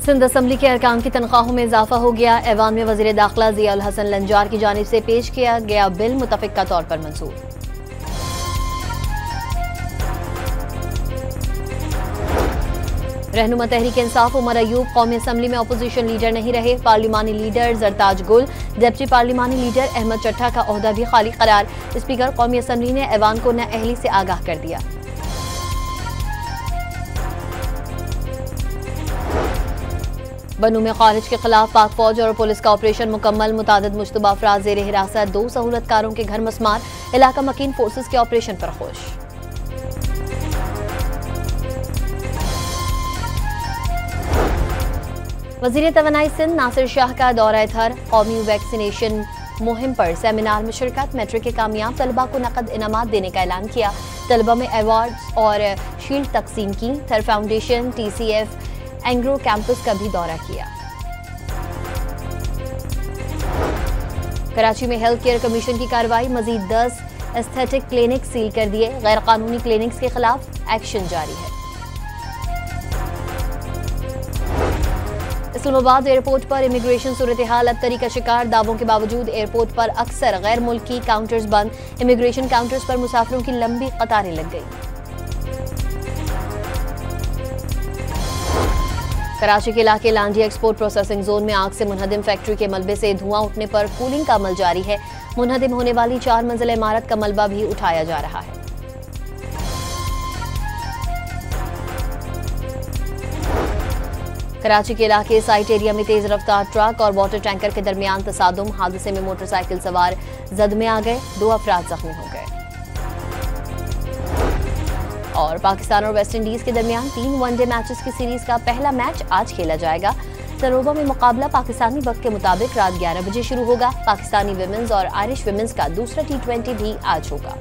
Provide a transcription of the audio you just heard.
Sindh assembly के अरकान की तनख्वाहों में इजाफा हो गया। ऐवान में वजीर दाखिला ज़िया उल हसन लंजार की जानिब से पेश किया गया बिल मुतफ़िक़ा तौर पर मंजूर। रहनुमा तहरीक इंसाफ उमर अयूब कौमी असम्बली में अपोजिशन लीडर नहीं रहे। पार्लिमानी लीडर जरताज गुल, डिप्टी पार्लिमानी लीडर अहमद चट्टा का ओहदा भी खाली करार। स्पीकर कौमी असम्बली ने ऐवान को नाअहली से आगाह कर दिया। बनू में खारिज के खिलाफ पाक फौज और पुलिस का ऑपरेशन मुकम्मल। मुतादिद मुश्तबा अफराद ज़ेर हिरासत। 2 सहूलतकारों के घर मस्मार। इलाका मकीन फोर्सेस के ऑपरेशन पर खुश। वज़ीर तवानाई सिंध नासिर शाह का दौरा थर। कौमी वैक्सीनेशन मुहिम पर सेमिनार में शिरकत। मैट्रिक के कामयाब तलबा को नकद इनामात देने का ऐलान किया। तलबा में अवार्ड्स और शील्ड तकसीम की। थर फाउंडेशन TCF एंग्रो कैंपस का भी दौरा किया। कराची में हेल्थ केयर कमीशन की कार्रवाई। मजीद 10 एस्थेटिक क्लिनिक सील कर दिए। गैर कानूनी क्लिनिक्स के खिलाफ एक्शन जारी है। इस्लामाबाद एयरपोर्ट पर इमिग्रेशन सूरत हाल अबतरी का शिकार। दावों के बावजूद एयरपोर्ट पर अक्सर गैर मुल्की काउंटर्स बंद। इमिग्रेशन काउंटर्स पर मुसाफिरों की लंबी कतारें लग गई। कराची के इलाके लांजी एक्सपोर्ट प्रोसेसिंग जोन में आग से मुनहदिम फैक्ट्री के मलबे से धुआं उठने पर कूलिंग का अमल जारी है। मुनहदिम होने वाली 4 मंजिला इमारत का मलबा भी उठाया जा रहा है। कराची के इलाके साइट एरिया में तेज रफ्तार ट्रक और वाटर टैंकर के दरमियान तसादुम। हादसे में मोटरसाइकिल सवार जद में आ गए। 2 अफराद जख्मी हो गए। और पाकिस्तान और वेस्ट इंडीज के दरमियान 3 वनडे मैचेस की सीरीज का पहला मैच आज खेला जाएगा। सरोबा में मुकाबला पाकिस्तानी वक्त के मुताबिक रात 11 बजे शुरू होगा। पाकिस्तानी विमेंस और आयरिश विमेंस का दूसरा T20 भी आज होगा।